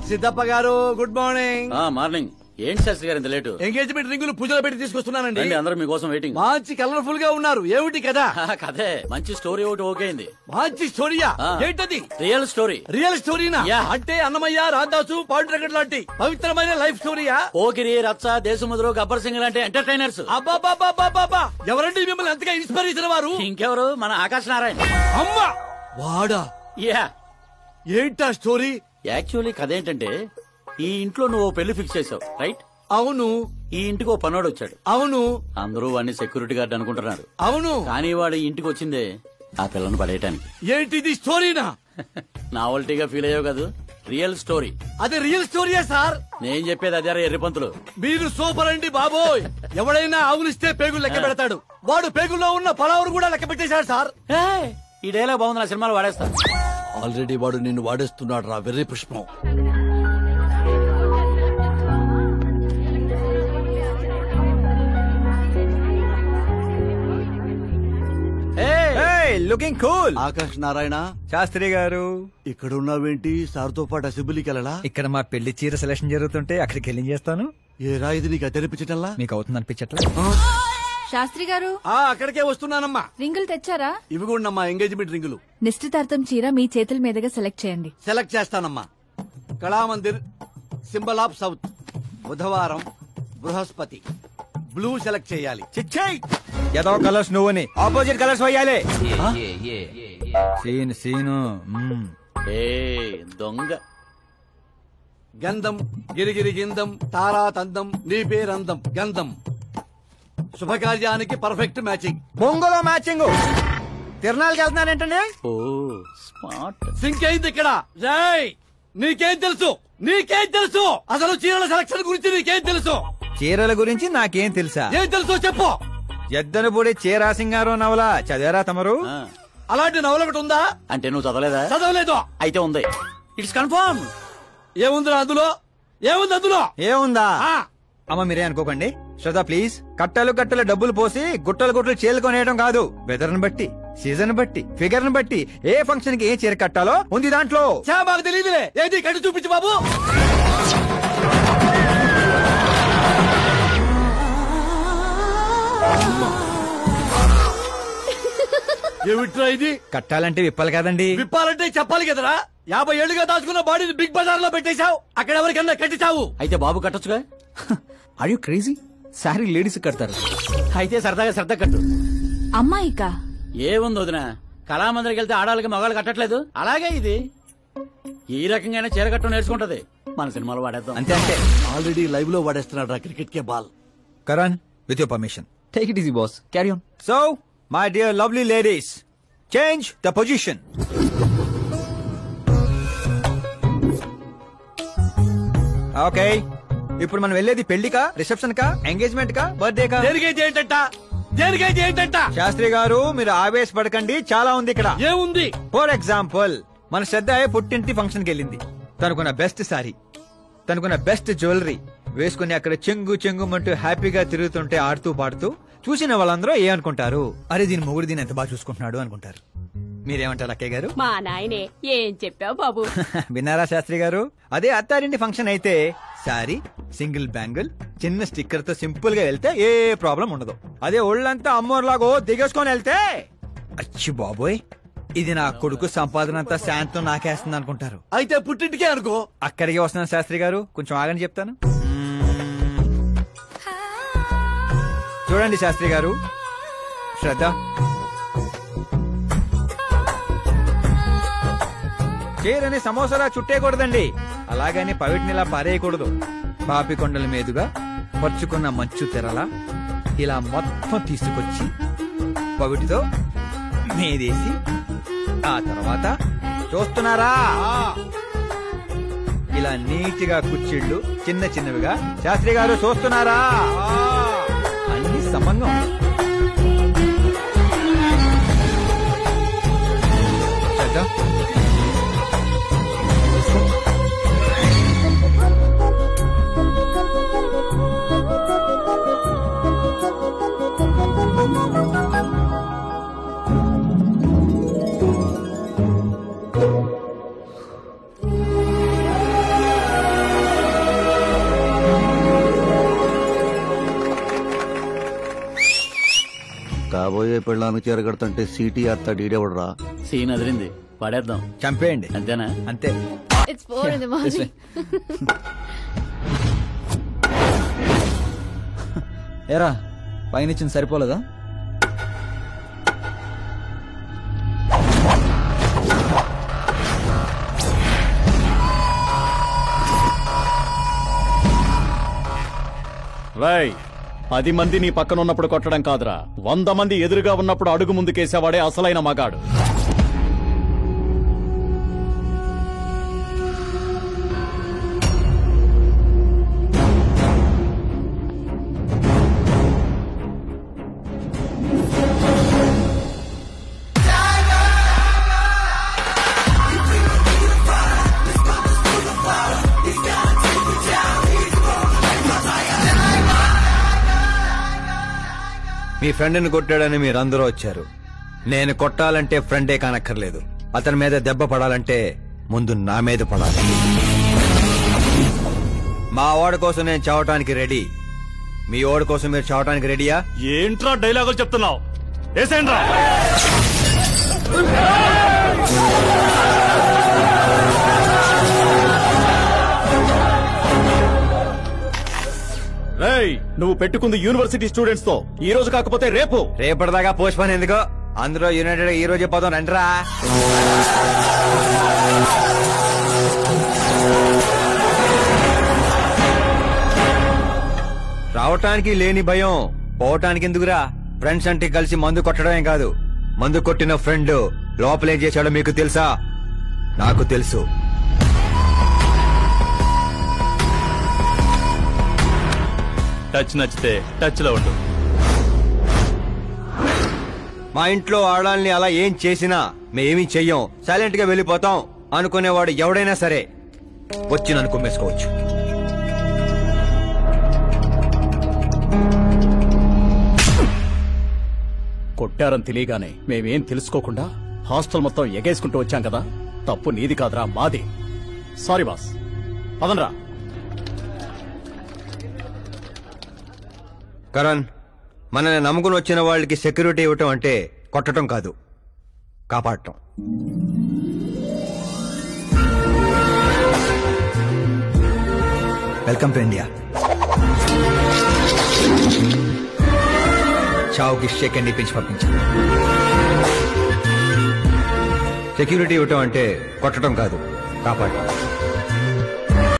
సిద్ధప్ప గారు good morning. Morning. ఏంటి శాస్త్రి గారు ఇంత లేటు? ఎంగేజ్మెంట్ రింగులు పూజలు పెట్టి తీసుకొస్తున్నానండి. అందరూ మీకోసం వెయిటింగ్. మంచి కలర్ఫుల్ గా ఉన్నారు. ఏమిటి కదా? కదే మంచి స్టోరీ ఒకటి ఓకే అయింది. మంచి స్టోరీయా? ఏంటది? Real story. రియల్ స్టోరీనా? అంటే అన్నమయ్య, రాధాసు, పాండురంగడ్ లాంటి పవిత్రమైన లైఫ్ స్టోరీయా? ఓగిరి, రచ్చ, దేశముద్రు, గబ్బర్ సింగ్ లాంటి ఎంటర్టైనర్స్. అబ్బాబాబాబాబా, ఎవరండి మిమ్మల్ని ఎంతగా ఇన్స్పైర్ చేసిన వారు? ఇంకెవరు, మన ఆకాశ్ నారాయణ. అమ్మా వాడా? యా. ఏంటా స్టోరీ? యాక్చువల్లీ కథ ఏంటంటే, ఈ ఇంట్లో నువ్వు పెళ్లి ఫిక్స్ చేసావు, రైట్? అవును. ఈ ఇంటికి ఓ పనోడు వచ్చాడు. అవును. అందరూ వాడిని సెక్యూరిటీ గార్డ్ అనుకుంటున్నారు. అవును. కానీ వాడు ఇంటికి వచ్చిందే ఆ పిల్లను పడేయటానికి. ఏంటిది స్టోరీనా? నావల్టీగా ఫీల్ అయ్యావు కదా? Real story. అదే రియల్ స్టోరీయా సార్? నేను చెప్పేది అదే ఎర్రిపంతులు. మీరు సూపర్ అండి బాబోయ్. ఎవడైనా ఆవులిస్తే పేగులు లెక్క పెడతాడు. వాడు పేగుల్లో ఉన్న పలావురు కూడా లెక్క పెట్టేశాడు సార్. ఈ డైలాగ్ బాగుంది, నా సినిమాలో వాడేస్తా. ఆల్రెడీ వాడు నిన్ను వాడేస్తున్నాడు రా వెర్రి పుష్పం. Looking cool. ఆకాశ్ నారాయణ శాస్త్రి గారు ఇక్కడ ఉన్నావేంటి? సార్తో పాటు అసెంబ్లీకి వెళ్ళలా? ఇక్కడ మా పెళ్లి చీర సెలక్షన్ జరుగుతుంటే అక్కడికి వెళ్ళి చేస్తాను. ఏ రాయిది నీకు తెరిపించటల్లా? మీకు అవుతుంది అనిపించట్లా? శాస్త్రి గారు అక్కడికే వస్తున్నానమ్మా. రింగులు తెచ్చారా? ఇవి కూడా నమ్మా ఎంగేజ్మెంట్ రింగులు. నిశ్చితార్థం చీర మీ చేతుల మీదుగా సెలెక్ట్ చేయండి. సెలెక్ట్ చేస్తానమ్మా. కళామందిర్, సింబల్ ఆఫ్ సౌత్, బుధవారం, బృహస్పతి. బ్లూ సెలెక్ట్ చేయాలి. ఏదో కలర్స్ నువ్వుని ఆపోజిట్ కలర్స్ వేయాలి. సీను దొంగ. గంధం, గిరిగిరి గిందం, తారా తందం, నీ పేరందం. గంధం శుభకార్యానికి పర్ఫెక్ట్ మ్యాచింగ్. బొంగులో మ్యాచింగ్. తిరణాలకి వెళ్తున్నారేంటండి? ఓ స్మార్ట్. సింక్ అయింది ఇక్కడ. జై నీకేం తెలుసు? నీకేం తెలుసు? అసలు చీరల సెలక్షన్ గురించి నీకేం తెలుసు? చీరల గురించి నాకేం తెలుసా? ఏం తెలుసో చెప్పు. ఎద్దను పొడి చీరా సింగారం నవల చదివారా తమరు? అలాంటి నవల ఒకటి ఉందా? అంటే నువ్వు చదవలేదా? చదవలేదు. అయితే ఉంది. It's confirm. ఏముందిరా అందులో? ఏముంది అందులో? ఏముందా? అమ్మ మీరే అనుకోకండి. శ్రద్ధ ప్లీజ్. కట్టలు కట్టలు డబ్బులు పోసి గుట్టలు గుట్టలు చీరలు కొనేయడం కాదు. వెదర్ ని బట్టి, సీజన్ బట్టి, ఫిగర్ ని బట్టి ఏ ఫంక్షన్ కి ఏ చీర కట్టాలో ఉంది దాంట్లో. మాకు తెలియదులే. ఏది కట్టి చూపించు బాబు. ఏమిట్రా ఇది? కట్టాలంటే విప్పాలి కదండి. విప్పాలంటే చెప్పాలి కదరా. 50 ఏళ్లుగా దాచుకున్న బాడీని బిగ్ బజార్ లో పెట్టేశావు. అక్కడ ఎవరికన్నా కట్టించావు. అయితే బాబు కట్టొచ్చుగా. Are you crazy? Sorry ladies కడతారు. అయితే సరదాగా శ్రద్ధ కట్టు. అమ్మాయికా? ఏముంది వదిన, కళామందిరికి వెళ్తే ఆడాలకి మగాళ్ళు కట్టట్లేదు, అలాగే ఇది ఈ రకంగానే చీర కట్టడం నేర్చుకుంటది. మన సినిమాలో వాడేద్దాం. అంతే అంతే. ఆల్రెడీ లైవ్ లో వాడేస్తున్నాడు రా క్రికెట్ కే ball. Karan with your permission. Take it easy boss, carry on. So my dear lovely ladies, change the position. Okay, ఇప్పుడు మనం వెళ్ళేది పెళ్లికా, రిసెప్షన్ కా, ఎంగేజ్మెంట్ కా, బర్త్డే కా? దేనికైతే ఏంటంట? శాస్త్రి గారు మీరు ఆవేశపడకండి, చాలా ఉంది ఇక్కడ. ఏముంది? ఫర్ ఎగ్జాంపుల్ మన శ్రద్ధ పుట్టింటి ఫంక్షన్ కి వెళ్ళింది. తనకున్న బెస్ట్ సారీ, తనకున్న బెస్ట్ జ్యువెలరీ వేసుకుని అక్కడ చెంగు చెంగుమంటూ హ్యాపీగా తిరుగుతుంటే ఆడుతూ పాడుతూ చూసిన వాళ్ళందరూ ఏమనుకుంటారు? అరే దీని మొగుడు దీన్ని ఎంత బాగా చూసుకుంటున్నాడు అనుకుంటారు. మీరేమంటారు అక్కయ్య గారు? మా నాయనే ఏం చెప్పావు బాబు. విన్నారా శాస్త్రి గారు? అదే అత్తారింటి ఫంక్షన్ అయితే సారీ, సింగిల్ బ్యాంగిల్, చిన్న స్టిక్కర్ తో సింపుల్ గా వెళ్తే ఏ ప్రాబ్లం ఉండదు. అదే ఒళ్ళంతా అమ్మోర్లాగో దిగేసుకొని వెళ్తే అచ్చి బాబోయ్ ఇది నా కొడుకు సంపాదన అంతా శాంతం నాకేస్తుంది అనుకుంటారు. అయితే పుట్టింటికే అనుకో. అక్కడికి వస్తున్నాను శాస్త్రి గారు, కొంచెం ఆగని చెప్తాను. చూడండి శాస్త్రి గారు, శ్రద్ధ చీరని సమోసాలా చుట్టేయకూడదండి, అలాగని పవిటినిలా పారేయకూడదు. పాపికొండల మీదుగా పరుచుకున్న మంచు తెరలా ఇలా మొత్తం తీసుకొచ్చి పవిటితో మీదేసి ఆ తర్వాత చూస్తున్నారా ఇలా నీటిగా కుచ్చిళ్ళు చిన్న చిన్నవిగా. శాస్త్రి గారు చూస్తున్నారా? అన్ని సమంగా ఉంది. పెళ్ళానికి చేరగడుతుంటే సీటీ అత్తాడు ఈడేవడరా. సీన్ అదిరింది, పడేద్దాం. చంపేయండి. అంతేనా? అంతే. It's 4 in the morning. ఏరా పైన సరిపోలేదా? రై 10 మంది నీ పక్కన ఉన్నప్పుడు కొట్టడం కాదురా, 100 మంది ఎదురుగా ఉన్నప్పుడు అడుగు ముందుకేసేవాడే అసలైన మగాడు. మీ ఫ్రెండ్ని కొట్టాడని మీరందరూ వచ్చారు. నేను కొట్టాలంటే ఫ్రెండే కానక్కర్లేదు. అతని మీద దెబ్బ పడాలంటే ముందు నా మీద పడాలి. మా వాడి కోసం నేను చావటానికి రెడీ. మీ వాడి కోసం మీరు చావటానికి రెడీయా? ఏంట్రా డైలాగులు చెప్తున్నావు? ఏసేంట్రా. రేయ్, నువ్వు పెట్టుకుంది యూనివర్సిటీ స్టూడెంట్స్ తో, ఈ రోజు కాకపోతే రేపు. రేపటిదాకా పోస్ట్ పోన్ ఎందుకు? అందులో యునైటెడ్ ఈ రోజు పోదాం రండిరా. రావటానికి లేని భయం పోవటానికి ఎందుకురా? ఫ్రెండ్స్ అంటే కలిసి మందు కొట్టడమే కాదు, మందు కొట్టిన ఫ్రెండ్ లోపలేం చేశాడో మీకు తెలుసా? నాకు తెలుసు. టచ్ నచ్చితే టచ్ లో ఉండు. మా ఇంట్లో ఆడాలని అలా ఏం చేసినా మేమేమీ చెయ్యం, సైలెంట్ గా వెళ్ళిపోతాం అనుకునేవాడు ఎవడైనా సరే వచ్చి నన్ను కుమ్మేసుకోవచ్చు. కొట్టారని తెలియగానే మేమేం తెలుసుకోకుండా హాస్టల్ మొత్తం ఎగేసుకుంటూ వచ్చాం కదా. తప్పు నీది కాదురా, మాది. Sorry boss. పదనరా. కరణ్, మనల్ని నమ్ముకుని వచ్చిన వాళ్ళకి సెక్యూరిటీ ఇవ్వటం అంటే కొట్టడం కాదు, కాపాడటం. Welcome to India. చావుకి షేక్ అండ్ ఇప్పించి పంపించాను. సెక్యూరిటీ ఇవ్వటం అంటే కొట్టడం కాదు, కాపాడటం.